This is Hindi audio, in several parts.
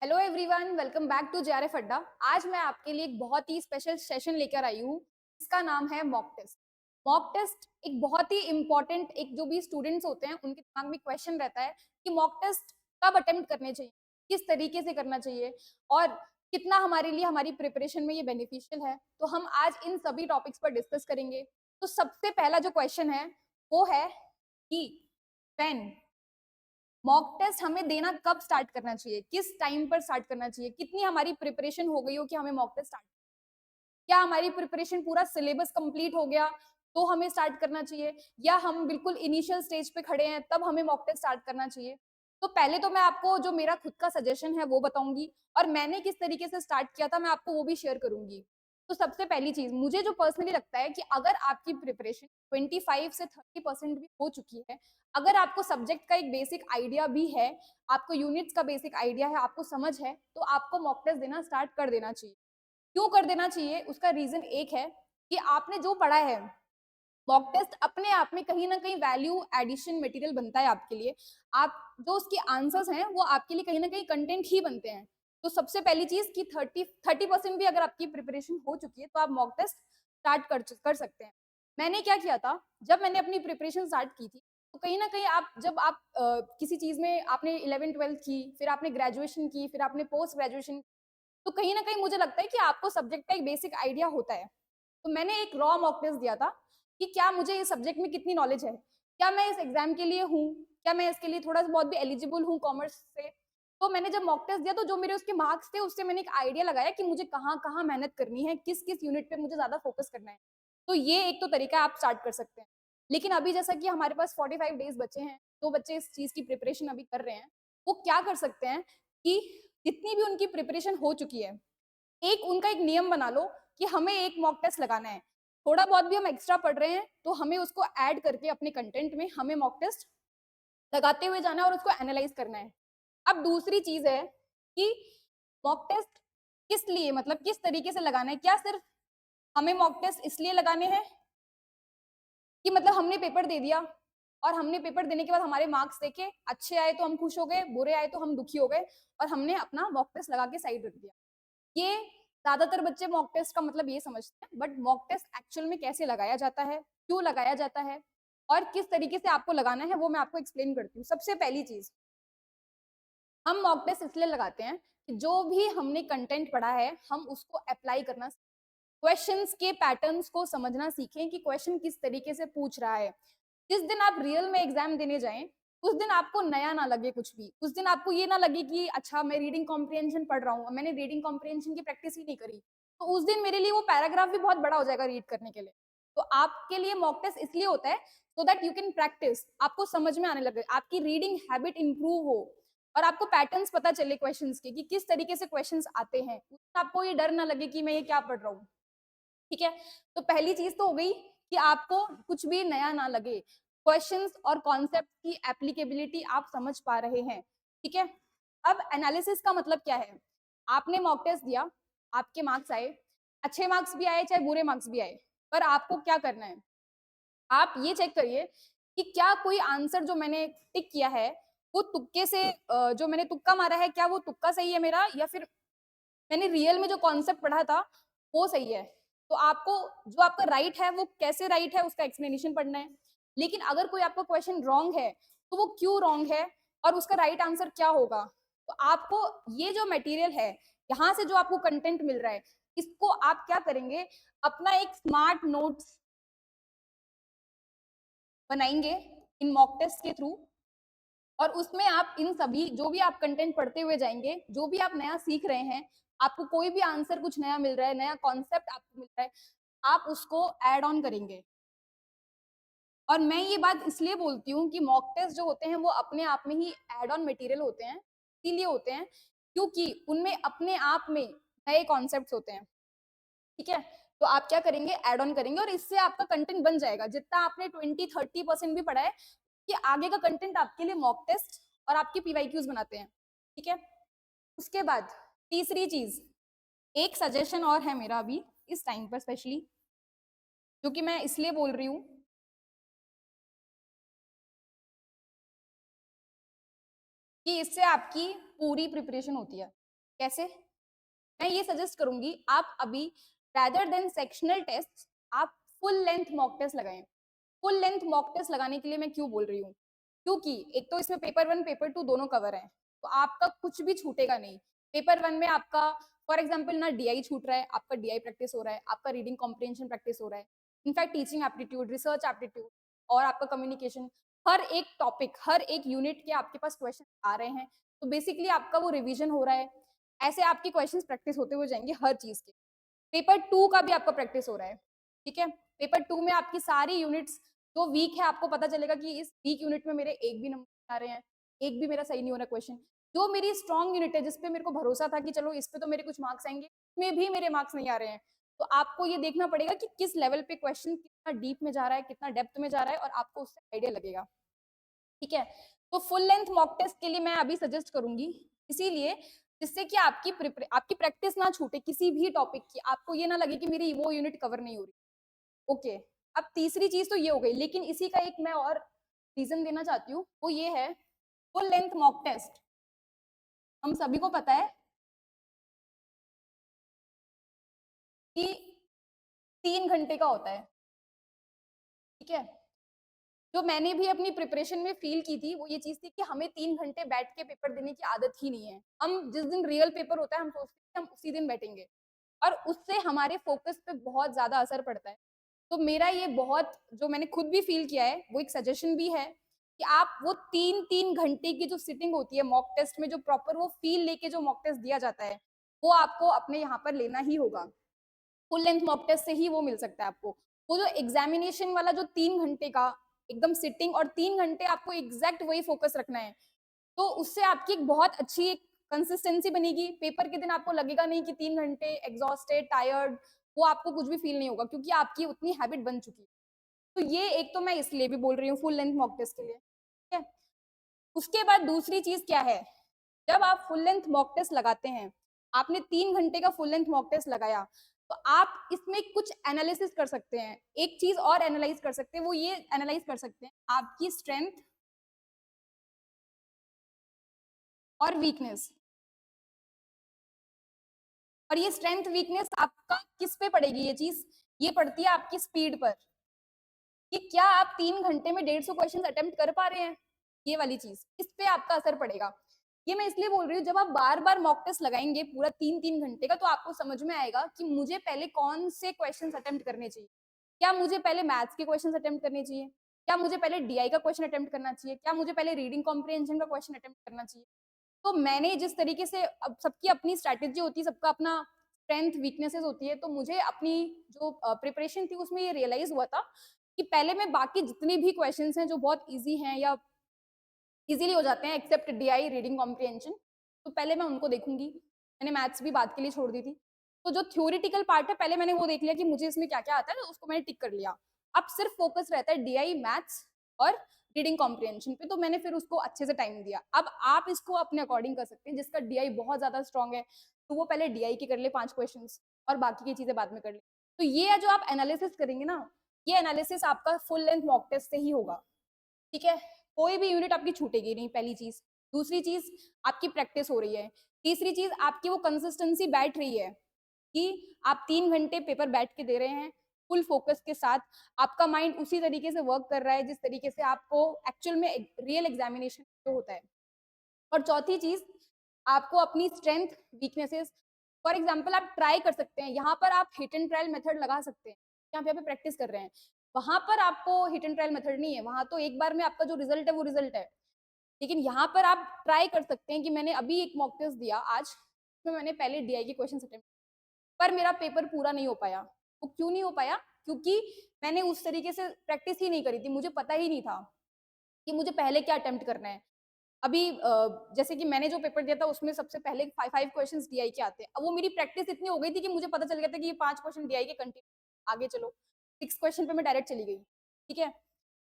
Hello everyone, welcome back to JRF अड्डा। आज मैं आपके लिए एक बहुत ही स्पेशल सेशन लेकर आई हूँ। इसका नाम है मॉक टेस्ट। मॉक टेस्ट एक बहुत ही इम्पोर्टेंट, एक जो भी स्टूडेंट्स होते हैं उनके दिमाग में क्वेश्चन रहता है कि मॉक टेस्ट कब अटेम्प्ट करने चाहिए, किस तरीके से करना चाहिए और कितना हमारे लिए हमारी प्रिपरेशन में ये बेनिफिशियल है। तो हम आज इन सभी टॉपिक्स पर डिस्कस करेंगे। तो सबसे पहला जो क्वेश्चन है वो है कि पेन मॉक टेस्ट हमें देना कब स्टार्ट करना चाहिए, किस टाइम पर स्टार्ट करना चाहिए, कितनी हमारी प्रिपरेशन हो गई हो कि हमें मॉक टेस्ट स्टार्ट, क्या हमारी प्रिपरेशन पूरा सिलेबस कंप्लीट हो गया तो हमें स्टार्ट करना चाहिए, या हम बिल्कुल इनिशियल स्टेज पे खड़े हैं तब हमें मॉक टेस्ट स्टार्ट करना चाहिए। तो पहले तो मैं आपको जो मेरा खुद का सजेशन है वो बताऊंगी, और मैंने किस तरीके से स्टार्ट किया था मैं आपको वो भी शेयर करूंगी। तो सबसे पहली चीज मुझे जो पर्सनली लगता है कि अगर आपकी प्रिपरेशन 25 से 30% भी हो चुकी है, अगर आपको सब्जेक्ट का एक बेसिक आइडिया भी है, आपको यूनिट्स का बेसिक आइडिया है, आपको समझ है, तो आपको मॉक टेस्ट देना स्टार्ट कर देना चाहिए। क्यों कर देना चाहिए? उसका रीजन एक है कि आपने जो पढ़ा है, मॉक टेस्ट अपने आप में कहीं ना कहीं वैल्यू एडिशन मटेरियल बनता है आपके लिए। आप जो उसके आंसर्स हैं वो आपके लिए कहीं ना कहीं कंटेंट ही बनते हैं। तो सबसे पहली चीज कि 30% भी अगर आपकी प्रिपरेशन हो चुकी है तो आप मॉक टेस्ट स्टार्ट कर सकते हैं। मैंने क्या किया था, जब मैंने अपनी प्रिपरेशन स्टार्ट की थी, तो कहीं ना कहीं आप जब आप किसी चीज में आपने 11th 12th की, फिर आपने ग्रेजुएशन की, फिर आपने पोस्ट ग्रेजुएशन, तो कहीं ना कहीं मुझे लगता है कि आपको सब्जेक्ट का एक बेसिक आइडिया होता है। तो मैंने एक रॉ मॉक टेस्ट दिया था कि क्या मुझे इस सब्जेक्ट में कितनी नॉलेज है, क्या मैं इस एग्जाम के लिए हूँ, क्या मैं इसके लिए थोड़ा बहुत भी एलिजिबल हूँ कॉमर्स से। तो मैंने जब मॉक टेस्ट दिया तो जो मेरे उसके मार्क्स थे उससे मैंने एक आइडिया लगाया कि मुझे कहाँ कहाँ मेहनत करनी है, किस किस यूनिट पे मुझे ज्यादा फोकस करना है। तो ये एक तो तरीका आप स्टार्ट कर सकते हैं। लेकिन अभी जैसा कि हमारे पास 45 डेज बचे हैं, तो बच्चे इस चीज की प्रिपरेशन अभी कर रहे हैं, वो क्या कर सकते हैं कि जितनी भी उनकी प्रिपरेशन हो चुकी है, एक उनका एक नियम बना लो कि हमें एक मॉक टेस्ट लगाना है। थोड़ा बहुत भी हम एक्स्ट्रा पढ़ रहे हैं तो हमें उसको ऐड करके अपने कंटेंट में हमें मॉक टेस्ट लगाते हुए जाना है और उसको एनालाइज करना है। अब दूसरी चीज है कि मॉक टेस्ट किस लिए, मतलब किस तरीके से लगाना है। क्या सिर्फ हमें मॉक टेस्ट इसलिए लगाने हैं कि मतलब हमने पेपर दे दिया और हमने पेपर देने के बाद हमारे मार्क्स देखे, अच्छे आए तो हम खुश हो गए, बुरे आए तो हम दुखी हो गए और हमने अपना मॉक टेस्ट लगा के साइड रख दिया। ये ज्यादातर बच्चे मॉक टेस्ट का मतलब ये समझते हैं, बट मॉक टेस्ट एक्चुअल में कैसे लगाया जाता है, क्यों लगाया जाता है और किस तरीके से आपको लगाना है वो मैं आपको एक्सप्लेन करती हूँ। सबसे पहली चीज, हम मॉक टेस्ट इसलिए लगाते हैं कि जो भी हमने कंटेंट पढ़ा है हम उसको अप्लाई करना, क्वेश्चंस के पैटर्न्स को समझना सीखें कि क्वेश्चन किस तरीके से पूछ रहा है। जिस दिन आप रियल में एग्जाम देने जाएं, उस दिन आपको नया ना लगे कुछ भी, उस दिन आपको ये ना लगे कि अच्छा मैं रीडिंग कॉम्प्रिहेंशन पढ़ रहा हूँ, मैंने रीडिंग कॉम्प्रिहेंशन की प्रैक्टिस ही नहीं करी, तो उस दिन मेरे लिए वो पैराग्राफ भी बहुत बड़ा हो जाएगा रीड करने के लिए। तो आपके लिए मॉक टेस्ट इसलिए होता है so that you can practice, आपको समझ में आने लगे, आपकी रीडिंग हैबिट इंप्रूव हो और आपको पैटर्न्स पता चले क्वेश्चंस के कि किस तरीके से क्वेश्चंस आते हैं। आपको ये डर ना लगे कि मैं ये क्या पढ़ रहा हूँ। ठीक है, तो पहली चीज तो हो गई कि आपको कुछ भी नया ना लगे, क्वेश्चंस और कॉन्सेप्ट की एप्लीकेबिलिटी आप समझ पा रहे हैं। ठीक है, अब एनालिसिस का मतलब क्या है? आपने मॉक टेस्ट दिया, आपके मार्क्स आए, अच्छे मार्क्स भी आए चाहे बुरे मार्क्स भी आए, पर आपको क्या करना है, आप ये चेक करिए कि क्या कोई आंसर जो मैंने टिक किया है वो तुक्के से, जो मैंने तुक्का मारा है क्या वो तुक्का सही है मेरा, या फिर मैंने रियल में जो कॉन्सेप्ट पढ़ा था वो सही है। तो आपको जो आपका राइट है वो कैसे राइट है उसका एक्सप्लेनेशन पढ़ना है। लेकिन अगर कोई आपका क्वेश्चन रॉन्ग है तो वो क्यों रॉन्ग है और उसका राइट आंसर क्या होगा। तो आपको ये जो मटेरियल है, यहाँ से जो आपको कंटेंट मिल रहा है, इसको आप क्या करेंगे, अपना एक स्मार्ट नोट्स बनाएंगे इन मॉक टेस्ट के थ्रू, और उसमें आप इन सभी जो भी आप कंटेंट पढ़ते हुए जाएंगे, जो भी आप नया सीख रहे हैं, आपको कोई भी आंसर कुछ नया मिल रहा है, नया कॉन्सेप्ट आपको मिल रहा है, आप उसको ऐड ऑन करेंगे। और मैं ये बात इसलिए बोलती हूँ कि मॉक टेस्ट जो होते हैं वो अपने आप में ही ऐड ऑन मटेरियल होते हैं, इसीलिए होते हैं क्योंकि उनमें अपने आप में नए कॉन्सेप्ट होते हैं। ठीक है, तो आप क्या करेंगे, ऐड ऑन करेंगे और इससे आपका कंटेंट बन जाएगा। जितना आपने 20-30% भी पढ़ा है कि आगे का कंटेंट आपके लिए मॉक टेस्ट और आपके पीवाईक्यूज बनाते हैं। ठीक है, उसके बाद तीसरी चीज, एक सजेशन और है मेरा अभी इस टाइम पर स्पेशली, जो कि मैं इसलिए बोल रही हूँ कि इससे आपकी पूरी प्रिपरेशन होती है। कैसे? मैं ये सजेस्ट करूंगी आप अभी रैदर देन सेक्शनल टेस्ट आप फुल लेंथ मॉक टेस्ट लगाएं। फुल लेंथ मॉक टेस्ट लगाने के लिए मैं क्यों बोल रही हूँ, क्योंकि एक तो इसमें पेपर 1 पेपर 2 दोनों कवर है, तो आपका कुछ भी छूटेगा नहीं। पेपर 1 में आपका फॉर एग्जाम्पल ना डीआई छूट रहा है, आपका डीआई प्रैक्टिस हो रहा है, आपका रीडिंग कॉम्प्रिहेंशन प्रैक्टिस हो रहा है, in fact teaching aptitude, research aptitude और आपका कम्युनिकेशन, हर एक टॉपिक हर एक यूनिट के आपके पास क्वेश्चन आ रहे हैं, तो बेसिकली आपका वो रिविजन हो रहा है। ऐसे आपके क्वेश्चंस प्रैक्टिस होते हुए जाएंगे हर चीज के। पेपर 2 का भी आपका प्रैक्टिस हो रहा है, ठीक है। पेपर 2 में आपकी सारी यूनिट्स जो वीक है, आपको पता चलेगा कि इस वीक यूनिट में मेरे एक भी नंबर आ रहे हैं, एक भी मेरा सही नहीं हो रहा क्वेश्चन। जो मेरी स्ट्रॉन्ग यूनिट है, जिसपे मेरे को भरोसा था कि चलो इस पे तो मेरे कुछ मार्क्स आएंगे, उसमें भी मेरे मार्क्स नहीं आ रहे हैं। तो आपको ये देखना पड़ेगा कि किस लेवल पे क्वेश्चन कितना डीप में जा रहा है, कितना डेप्थ में जा रहा है, और आपको उससे आइडिया लगेगा, ठीक है। तो फुल लेंथ मॉक टेस्ट के लिए मैं अभी सजेस्ट करूंगी, इसीलिए जिससे कि आपकी प्रैक्टिस ना छूटे किसी भी टॉपिक की, आपको ये ना लगे कि मेरी वो यूनिट कवर नहीं हो रही। ओके, अब तीसरी चीज तो ये हो गई, लेकिन इसी का एक मैं और रीजन देना चाहती हूँ, वो ये है फुल लेंथ मॉक टेस्ट हम सभी को पता है कि 3 घंटे का होता है, ठीक है। जो मैंने भी अपनी प्रिपरेशन में फील की थी वो ये चीज थी कि हमें 3 घंटे बैठ के पेपर देने की आदत ही नहीं है। हम जिस दिन रियल पेपर होता है हम सोचते हैं हम उसी दिन बैठेंगे, और उससे हमारे फोकस पे बहुत ज्यादा असर पड़ता है। तो मेरा ये बहुत जो मैंने खुद भी फील किया है, वो एक सजेशन भी है कि आप वो 3-3 घंटे की जो सिटिंग होती है मॉक टेस्ट में, जो प्रॉपर वो फील लेके जो मॉक टेस्ट दिया जाता है, वो आपको अपने यहाँ पर लेना ही होगा। फुल लेंथ मॉक टेस्ट से ही वो मिल सकता है आपको। वो जो एग्जामिनेशन वाला जो 3 घंटे का एकदम सिटिंग, और 3 घंटे आपको एग्जैक्ट वही फोकस रखना है, तो उससे आपकी एक बहुत अच्छी एक कंसिस्टेंसी बनेगी। पेपर के दिन आपको लगेगा नहीं कि 3 घंटे एग्जॉस्टेड टायर्ड, वो आपको कुछ भी फील नहीं होगा, क्योंकि आपकी उतनी हैबिट बन चुकी है। तो ये एक तो मैं इसलिए भी बोल रही हूँ फुल लेंथ मॉक टेस्ट के लिए, ठीक है। उसके बाद दूसरी चीज क्या है, जब आप फुल लेंथ मॉक टेस्ट लगाते हैं, आपने 3 घंटे का फुल लेंथ मॉक टेस्ट लगाया, तो आप इसमें कुछ एनालिसिस कर सकते हैं। एक चीज और एनालाइज कर सकते हैं, वो ये एनालाइज कर सकते हैं आपकी स्ट्रेंथ और वीकनेस। और ये स्ट्रेंथ वीकनेस आपका किस पे पड़ेगी, ये चीज ये पड़ती है आपकी स्पीड पर, कि क्या आप 3 घंटे में 150 क्वेश्चन अटेम्प्ट कर पा रहे हैं। ये वाली चीज इस पे आपका असर पड़ेगा। ये मैं इसलिए बोल रही हूँ, जब आप बार बार मॉक टेस्ट लगाएंगे पूरा 3-3 घंटे का, तो आपको समझ में आएगा कि मुझे पहले कौन से क्वेश्चन अटेम्प्ट करने चाहिए। क्या मुझे पहले मैथ्स के क्वेश्चन अटेम्प्ट करने चाहिए, क्या मुझे पहले डीआई का क्वेश्चन अटेम्प्ट करना चाहिए, क्या मुझे पहले रीडिंग कॉम्प्रिहेंशन का क्वेश्चन अटेम्प्ट करना चाहिए। तो मैंने जिस तरीके से, अब सबकी अपनी स्ट्रैटेजी होती है, सबका अपना स्ट्रेंथ वीकनेसेस होती है, तो मुझे अपनी जो प्रिपरेशन थी उसमें ये रियलाइज हुआ था कि पहले मैं बाकी जितने भी क्वेश्चंस हैं जो बहुत इजी हैं या इजीली हो जाते हैं एक्सेप्ट डीआई रीडिंग कॉम्प्रिहेंशन, तो पहले मैं उनको देखूंगी। मैंने मैथ्स भी बात के लिए छोड़ दी थी। तो जो थ्योरेटिकल पार्ट है पहले मैंने वो देख लिया कि मुझे इसमें क्या क्या आता है, तो उसको मैंने टिक कर लिया। अब सिर्फ फोकस रहता है डीआई मैथ्स और रीडिंग कॉम्प्रिहेंशन पे, तो मैंने फिर उसको अच्छे से टाइम दिया। अब आप इसको अपने अकॉर्डिंग कर सकते हैं, जिसका डीआई बहुत ज्यादा स्ट्रॉन्ग है तो वो पहले डीआई के कर ले 5 क्वेश्चन, और बाकी की चीजें बाद में कर ले। तो ये जो आप एनालिसिस करेंगे ना, ये एनालिसिस आपका फुल लेंथ मॉक टेस्ट से ही होगा, ठीक है। कोई भी यूनिट आपकी छूटेगी नहीं, पहली चीज। दूसरी चीज, आपकी प्रैक्टिस हो रही है। तीसरी चीज, आपकी वो कंसिस्टेंसी बैठ रही है कि आप 3 घंटे पेपर बैठ के दे रहे हैं फुल फोकस के साथ। आपका माइंड उसी तरीके से वर्क कर रहा है जिस तरीके से आपको एक्चुअल में रियल एग्जामिनेशन जो होता है। और चौथी चीज, आपको अपनी स्ट्रेंथ वीकनेसेस, फॉर एग्जाम्पल आप ट्राई कर सकते हैं, यहाँ पर आप हिट एंड ट्रायल मेथड लगा सकते हैं। यहाँ पे प्रैक्टिस कर रहे हैं, वहां पर आपको हिट एंड ट्रायल मेथड नहीं है, वहां तो एक बार में आपका जो रिजल्ट है वो रिजल्ट है। लेकिन यहाँ पर आप ट्राई कर सकते हैं कि मैंने अभी एक मॉक टेस्ट दिया आज, उसमें मैंने पहले डीआई के क्वेश्चन अटेम्प्ट, पर मेरा पेपर पूरा नहीं हो पाया। वो क्यों नहीं हो पाया, क्योंकि मैंने उस तरीके से प्रैक्टिस ही नहीं करी थी, मुझे पता ही नहीं था कि मुझे पहले क्या अटेम्प्ट करना है। अभी जैसे कि मैंने जो पेपर दिया था उसमें सबसे पहले 5 क्वेश्चंस डीआई के आते हैं। अब वो मेरी प्रैक्टिस इतनी हो गई थी कि मुझे पता चल गया था कि ये 5 क्वेश्चन डीआई के कंटिन्यू, आगे चलो 6 क्वेश्चन पे मैं डायरेक्ट चली गई, ठीक है।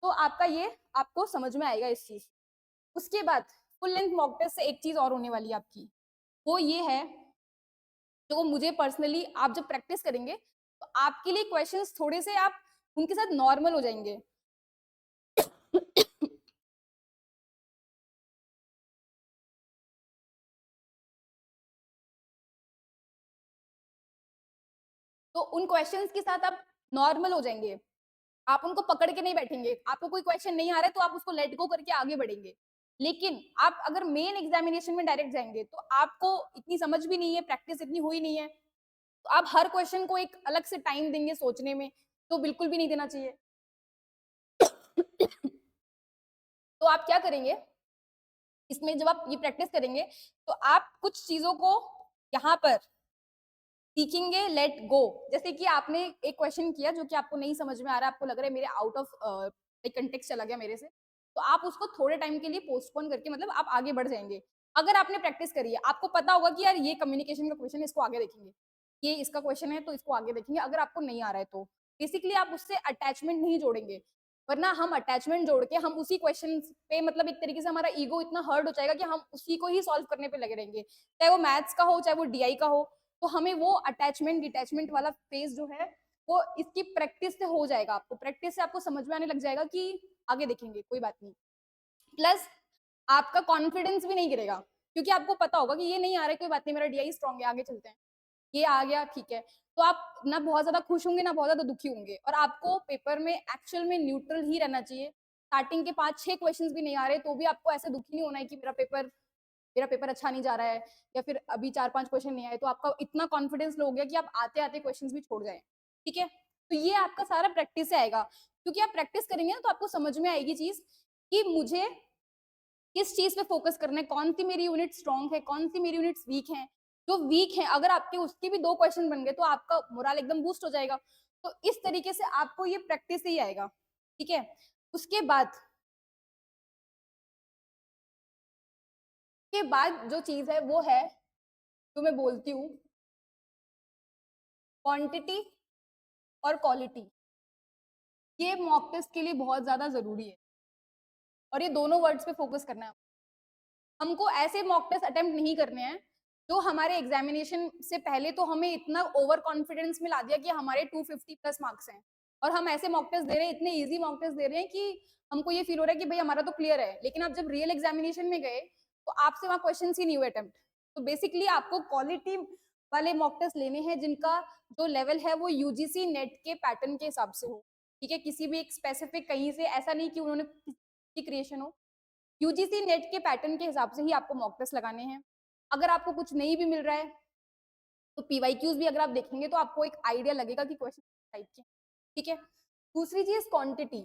तो आपका ये आपको समझ में आएगा इस चीज। उसके बाद फुल लेंथ मॉक टेस्ट से एक चीज और होने वाली है आपकी, वो ये है, जो मुझे पर्सनली आप जब प्रैक्टिस करेंगे तो आपके लिए क्वेश्चंस थोड़े से आप उनके साथ नॉर्मल हो जाएंगे। तो उन क्वेश्चंस के साथ आप नॉर्मल हो जाएंगे, आप उनको पकड़ के नहीं बैठेंगे। आपको कोई क्वेश्चन नहीं आ रहा है तो आप उसको लेट गो करके आगे बढ़ेंगे। लेकिन आप अगर मेन एग्जामिनेशन में डायरेक्ट जाएंगे तो आपको इतनी समझ भी नहीं है, प्रैक्टिस इतनी हुई नहीं है, तो आप हर क्वेश्चन को एक अलग से टाइम देंगे सोचने में, तो बिल्कुल भी नहीं देना चाहिए। तो आप क्या करेंगे इसमें, जब आप ये प्रैक्टिस करेंगे तो आप कुछ चीजों को यहाँ पर सीखेंगे, लेट गो। जैसे कि आपने एक क्वेश्चन किया जो कि आपको नहीं समझ में आ रहा है, आपको लग रहा है मेरे आउट ऑफ कंटेक्स्ट चला गया मेरे से, तो आप उसको थोड़े टाइम के लिए पोस्टपोन करके मतलब आप आगे बढ़ जाएंगे। अगर आपने प्रैक्टिस करी है, आपको पता होगा कि यार ये कम्युनिकेशन का क्वेश्चन है, इसको आगे देखेंगे, ये इसका क्वेश्चन है तो इसको आगे देखेंगे। अगर आपको नहीं आ रहा है तो बेसिकली आप उससे अटैचमेंट नहीं जोड़ेंगे, वरना हम अटैचमेंट जोड़ के हम उसी क्वेश्चन पे मतलब एक तरीके से हमारा ईगो इतना हर्ट हो जाएगा कि हम उसी को ही सॉल्व करने पे लगे रहेंगे, चाहे वो मैथ्स का हो चाहे वो डीआई का हो। तो हमें वो अटैचमेंट डिटैचमेंट वाला फेज जो है वो इसकी प्रैक्टिस से हो जाएगा। आपको प्रैक्टिस से आपको समझ में आने लग जाएगा कि आगे देखेंगे कोई बात नहीं। प्लस आपका कॉन्फिडेंस भी नहीं गिरेगा, क्योंकि आपको पता होगा कि ये नहीं आ रहा है कोई बात नहीं, मेरा डीआई स्ट्रॉन्ग है, आगे चलते हैं, ये आ गया ठीक है। तो आप ना बहुत ज्यादा खुश होंगे ना बहुत ज्यादा दुखी होंगे, और आपको पेपर में एक्चुअल में न्यूट्रल ही रहना चाहिए। स्टार्टिंग के 5-6 क्वेश्चंस भी नहीं आ रहे तो भी आपको ऐसे दुखी नहीं होना है कि मेरा पेपर अच्छा नहीं जा रहा है, या फिर अभी 4-5 क्वेश्चन नहीं आए, तो आपका इतना कॉन्फिडेंस लो हो गया कि आप आते आते क्वेश्चंस भी छोड़ जाए। ठीक है, तो ये आपका सारा प्रैक्टिस से आएगा, क्योंकि आप प्रैक्टिस करेंगे ना तो आपको समझ में आएगी चीज कि मुझे किस चीज पे फोकस करना है, कौन सी मेरी यूनिट स्ट्रॉन्ग है, कौन सी मेरी यूनिट्स वीक है। जो वीक है अगर आपके उसके भी 2 क्वेश्चन बन गए तो आपका मोरल एकदम बूस्ट हो जाएगा। तो इस तरीके से आपको ये प्रैक्टिस से ही आएगा। ठीक है, उसके बाद जो चीज है वो है जो मैं बोलती हूँ, क्वांटिटी और क्वालिटी। ये मॉक टेस्ट के लिए बहुत ज्यादा जरूरी है, और ये दोनों वर्ड्स पे फोकस करना है। हमको ऐसे मॉक टेस्ट अटेम्प्ट नहीं करने हैं जो हमारे एग्जामिनेशन से पहले तो हमें इतना ओवर कॉन्फिडेंस में ला दिया कि हमारे 250 प्लस मार्क्स हैं, और हम ऐसे मॉक टेस्ट दे रहे हैं, इतने इजी मॉक टेस्ट दे रहे हैं कि हमको ये फील हो रहा है कि भाई हमारा तो क्लियर है, लेकिन आप जब रियल एग्जामिनेशन में गए तो आपसे वहां क्वेश्चन ही नहीं हुए अटेम्प्ट। तो बेसिकली आपको क्वालिटी वाले मॉक टेस्ट लेने हैं जिनका जो लेवल है वो यूजीसी नेट के पैटर्न के हिसाब से हो। ठीक है, किसी भी एक स्पेसिफिक कहीं से ऐसा नहीं कि उन्होंने क्रिएशन हो, यूजीसी नेट के पैटर्न के हिसाब से ही आपको मॉक टेस्ट लगाने हैं। अगर आपको कुछ नहीं भी मिल रहा है तो पीवाईक्यूज भी अगर आप देखेंगे तो आपको एक आइडिया लगेगा कि क्वेश्चन टाइप के। ठीक है, दूसरी चीज क्वांटिटी।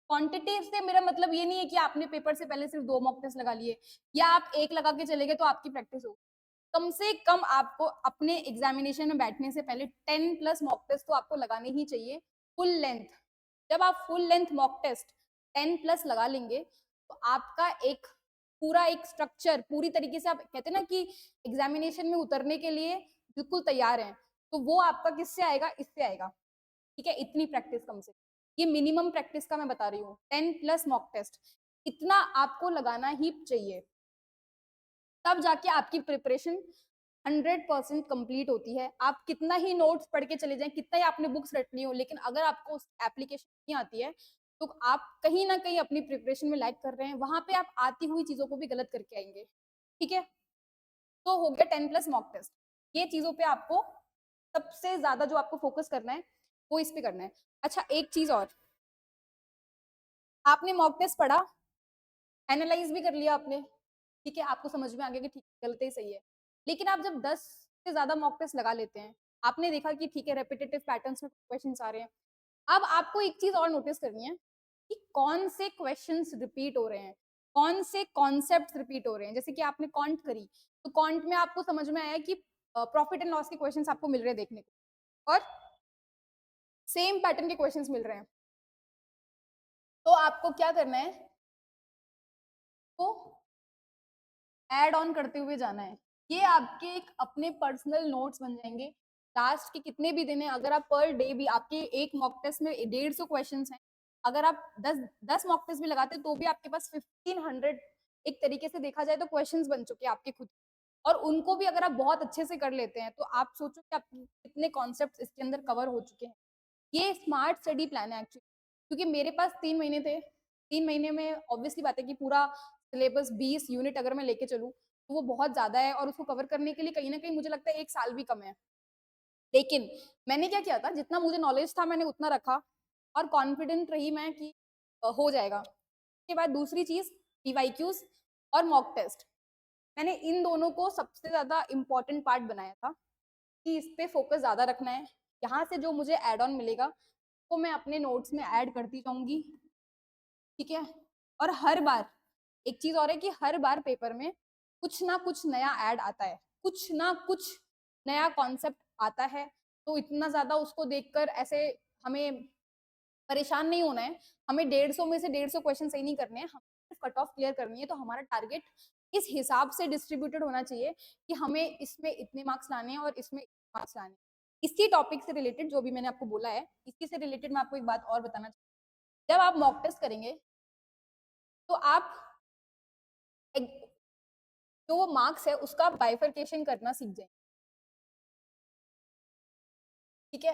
क्वांटिटी से मेरा मतलब ये नहीं है कि आपने पेपर से पहले सिर्फ 2 मॉक टेस्ट लगा लिए या आप एक लगा के चले गए तो आपकी प्रैक्टिस हो। कम से कम आपको अपने एग्जामिनेशन में बैठने से पहले 10 प्लस मॉक टेस्ट तो आपको लगाने ही चाहिए, फुल लेंथ। जब आप full length mock test 10 plus लगा लेंगे तो आपका एक पूरा एक स्ट्रक्चर पूरी तरीके से, आप कहते हैं ना कि एग्जामिनेशन में उतरने के लिए बिल्कुल तैयार हैं, तो वो आपका किससे आएगा, इससे आएगा। ठीक है, इतनी प्रैक्टिस कम से, ये मिनिमम प्रैक्टिस का मैं बता रही हूँ, 10 प्लस मॉक टेस्ट इतना आपको लगाना ही चाहिए, तब जाके आपकी प्रिपरेशन 100% कंप्लीट होती है। आप कितना ही नोट्स पढ़ के चले जाएं, कितना ही आपने बुक्स रट ली हो, लेकिन अगर आपको उस एप्लीकेशन नहीं आती है तो आप कहीं ना कहीं अपनी प्रिपरेशन में लैग कर रहे हैं, वहां पे आप आती हुई चीजों को भी गलत करके आएंगे। ठीक है, तो हो गया 10 प्लस मॉक टेस्ट। ये चीजों पे आपको सबसे ज्यादा जो आपको फोकस करना है वो इस पे करना है। अच्छा, एक चीज और, आपने मॉक टेस्ट पढ़ा, एनालाइज भी कर लिया आपने, ठीक है, आपको समझ में आ गया कि ठीक गलत ही सही है, लेकिन आप जब 10 से ज्यादा मॉक टेस्ट लगा लेते हैं, आपने देखा कि ठीक है रेपिटेटिव पैटर्न्स में क्वेश्चंस आ रहे हैं, अब आपको एक चीज और नोटिस करनी है कि कौन से क्वेश्चंस रिपीट हो रहे हैं, कौन से कॉन्सेप्ट्स रिपीट हो रहे हैं। जैसे कि आपने कॉन्ट करी तो कॉन्ट में आपको समझ में आया कि प्रॉफिट एंड लॉस के क्वेश्चंस आपको मिल रहे हैं देखने को, और सेम पैटर्न के क्वेश्चंस मिल रहे हैं, तो आपको क्या करना है, तो ऐड ऑन करते हुए जाना है। ये आपके एक अपने पर्सनल नोट्स बन जाएंगे। लास्ट के कितने भी दिन है, अगर आप पर डे भी, आपके एक मॉक टेस्ट में 150 क्वेश्चन हैं, अगर आप 10 मॉक टेस्ट भी लगाते तो भी आपके पास 1500 एक तरीके से देखा जाए तो क्वेश्चंस बन चुके हैं आपके खुद, और उनको भी अगर आप बहुत अच्छे से कर लेते हैं तो आप सोचो कि आप कितने कॉन्सेप्ट इसके अंदर कवर हो चुके हैं। ये स्मार्ट स्टडी प्लान है एक्चुअली, क्योंकि मेरे पास 3 महीने थे, 3 महीने में ऑब्वियसली बात है कि पूरा सिलेबस 20 यूनिट अगर मैं लेके चलूँ तो वो बहुत ज्यादा है, और उसको कवर करने के लिए कहीं ना कहीं मुझे लगता है 1 साल भी कम है। लेकिन मैंने क्या किया था, जितना मुझे नॉलेज था मैंने उतना रखा और कॉन्फिडेंट रही मैं कि हो जाएगा। उसके बाद दूसरी चीज़ पीवाईक्यूज़ और मॉक टेस्ट। मैंने इन दोनों को सबसे ज़्यादा इम्पोर्टेंट पार्ट बनाया था कि इस पे फोकस ज़्यादा रखना है। यहाँ से जो मुझे ऐड ऑन मिलेगा, वो मैं अपने नोट्स में ऐड करती जाऊँगी, ठीक है? और हर बार एक चीज़ और है कि हर बार पेपर में कुछ ना कुछ नया ऐड आता है, कुछ ना कुछ नया कॉन्सेप्ट आता है, तो इतना ज़्यादा उसको देखकर ऐसे हमें परेशान नहीं होना है। हमें 150 में से 150 क्वेश्चन सही नहीं करने हैं, हमें सिर्फ कट ऑफ क्लियर करनी है। तो हमारा टारगेट इस हिसाब से डिस्ट्रीब्यूटेड होना चाहिए कि हमें इसमें इतने मार्क्स लाने हैं और इसमें इतने मार्क्स लाने हैं। इसी टॉपिक से रिलेटेड जो भी मैंने आपको बोला है, इसी से रिलेटेड मैं आपको एक बात और बताना चाहती हूँ। जब आप मॉक टेस्ट करेंगे, तो आप जो वो मार्क्स है उसका बाइफरकेशन करना सीख जाएंगे, ठीक है?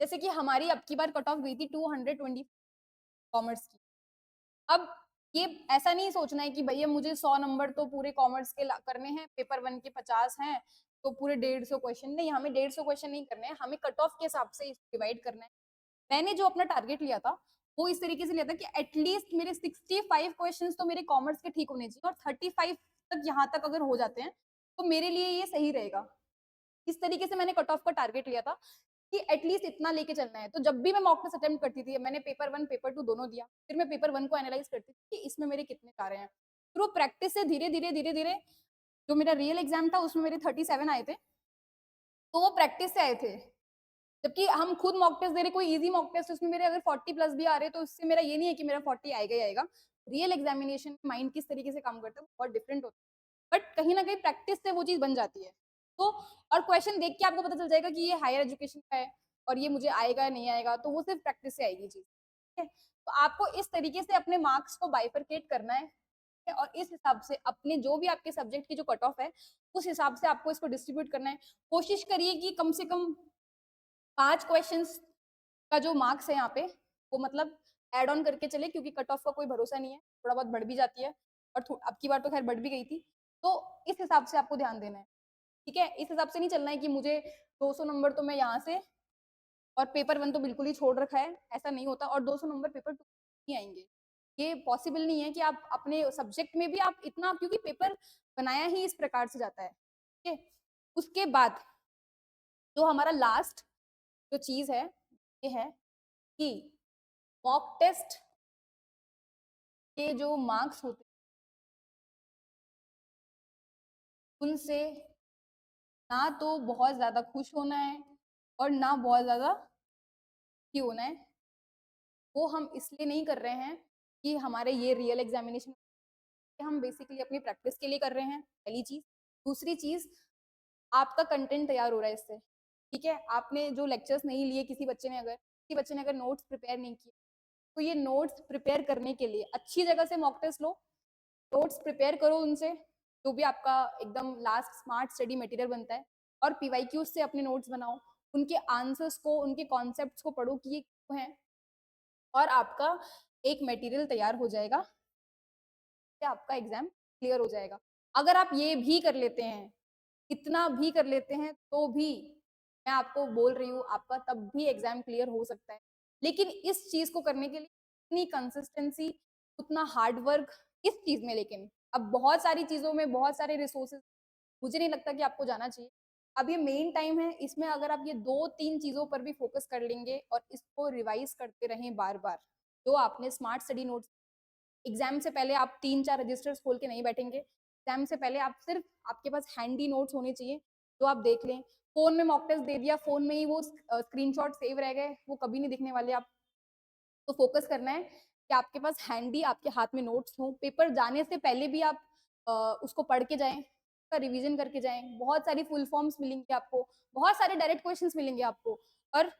जैसे कि हमारी अब की बार कट ऑफ गई थी 220 कॉमर्स की। अब ये ऐसा नहीं सोचना है कि भैया मुझे 100 नंबर तो पूरे कॉमर्स के करने हैं, पेपर 1 के 50 हैं, तो पूरे 150 क्वेश्चन नहीं, हमें 150 क्वेश्चन नहीं करने हैं, हमें कट ऑफ के हिसाब से डिवाइड करना है। मैंने जो अपना टारगेट लिया था वो इस तरीके से लिया था कि एटलीस्ट मेरे 65 क्वेश्चंस तो मेरे कॉमर्स के ठीक होने चाहिए और 35 तक यहाँ तक अगर हो जाते हैं तो मेरे लिए ये सही रहेगा। इस तरीके से मैंने कट ऑफ का टारगेट लिया था कि एटलीस्ट इतना लेके चलना है। तो जब भी मैं मॉक टेस्ट अटेम्प्ट करती थी, मैंने पेपर 1 पेपर 2 दोनों दिया, फिर मैं पेपर 1 को एनालाइज करती थी कि इसमें मेरे कितने जा रहे हैं। फिर वो प्रैक्टिस से धीरे-धीरे जो मेरा रियल एग्जाम था उसमें मेरे 37 आए थे, तो वो प्रैक्टिस से आए थे। जबकि हम खुद मॉक टेस्ट दे रहे, कोई ईजी मॉक टेस्ट उसमें मेरे अगर 40 प्लस भी आ रहे हैं तो उससे मेरा ये नहीं है कि मेरा 40 आएगा ही आएगा। रियल एग्जामिनेशन में माइंड किस तरीके से काम करता है वो बहुत डिफरेंट होता है, बट कहीं ना कहीं प्रैक्टिस से वो चीज बन जाती है। तो और क्वेश्चन देख के आपको पता चल जाएगा कि ये हायर एजुकेशन का है और ये मुझे आएगा या नहीं आएगा, तो वो सिर्फ प्रैक्टिस से आएगी चीज, ठीक है? तो आपको इस तरीके से अपने मार्क्स को बाइफरकेट करना है, ठीक है? और इस हिसाब से अपने जो भी आपके सब्जेक्ट की जो कट ऑफ है उस हिसाब से आपको इसको डिस्ट्रीब्यूट करना है। कोशिश करिए कि कम से कम 5 क्वेश्चंस का जो मार्क्स है यहाँ पे वो मतलब ऐड ऑन करके चले, क्योंकि कट ऑफ का कोई भरोसा नहीं है, थोड़ा बहुत बढ़ भी जाती है और अब की बार तो खैर बढ़ भी गई थी। तो इस हिसाब से आपको ध्यान देना है, ठीक है? इस हिसाब से नहीं चलना है कि मुझे 200 नंबर तो मैं यहाँ से और पेपर 1 तो बिल्कुल ही छोड़ रखा है, ऐसा नहीं होता। और 200 नंबर पेपर 2 नहीं आएंगे, ये पॉसिबल नहीं है कि आप अपने सब्जेक्ट में भी आप इतना, क्योंकि पेपर बनाया ही इस प्रकार से जाता है, ठीक है? उसके बाद जो हमारा लास्ट जो चीज है ये है कि मॉक टेस्ट के जो मार्क्स होते हैं उनसे ना तो बहुत ज्यादा खुश होना है और ना बहुत ज्यादा दुखी होना है। वो हम इसलिए नहीं कर रहे हैं कि हमारे ये रियल एग्जामिनेशन, हम बेसिकली अपनी प्रैक्टिस के लिए कर रहे हैं, पहली चीज। दूसरी चीज, आपका कंटेंट तैयार हो रहा है इससे, ठीक है? आपने जो लेक्चर्स नहीं लिए, किसी बच्चे ने अगर नोट्स प्रिपेयर नहीं किए, तो ये नोट्स प्रिपेयर करने के लिए अच्छी जगह से मॉक टेस्ट लो, नोट्स प्रिपेयर करो उनसे, जो भी आपका एकदम लास्ट स्मार्ट स्टडी मटेरियल बनता है, और पीवाईक्यूज से अपने नोट्स बनाओ, उनके आंसर्स को, उनके कॉन्सेप्ट्स को पढ़ो कि ये क्यों है, और आपका एक मटेरियल तैयार हो जाएगा, से आपका एग्जाम क्लियर हो जाएगा। अगर आप ये भी कर लेते हैं, इतना भी कर लेते हैं, तो भी मैं आपको बोल रही हूँ आपका तब भी एग्जाम क्लियर हो सकता है। लेकिन इस चीज को करने के लिए इतनी कंसिस्टेंसी, उतना हार्ड वर्क इस चीज में, लेकिन अब बहुत सारी चीजों में बहुत सारे रिसोर्सेज, मुझे नहीं लगता कि आपको जाना चाहिए। अब ये मेन टाइम है, इसमें अगर आप ये 2-3 चीजों पर भी फोकस कर लेंगे और इसको रिवाइज करते रहें बार बार, जो आपने स्मार्ट स्टडी नोट्स, एग्जाम से पहले आप 3-4 रजिस्टर्स खोल के नहीं बैठेंगे, एग्जाम से पहले आप सिर्फ, आपके पास हैंडी नोट्स होने चाहिए जो आप देख लें। फोन में मॉक टेस्ट दे दिया, फोन में ही वो स्क्रीनशॉट सेव रह गए, वो कभी नहीं दिखने वाले। आप तो फोकस करना है कि आपके पास हैंडी, आपके हाथ में नोट्स हो, पेपर जाने से पहले भी आप उसको पढ़ के जाएं, उसका रिवीजन करके जाएं। बहुत सारी फुल फॉर्म्स मिलेंगे आपको, बहुत सारे डायरेक्ट क्वेश्चंस मिलेंगे आपको, और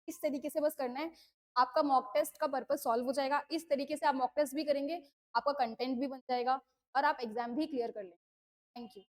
इस तरीके से बस करना है, आपका मॉक टेस्ट का पर्पस सॉल्व हो जाएगा। इस तरीके से आप मॉक टेस्ट भी करेंगे, आपका कंटेंट भी बन जाएगा और आप एग्जाम भी क्लियर कर लेंगे। Thank you.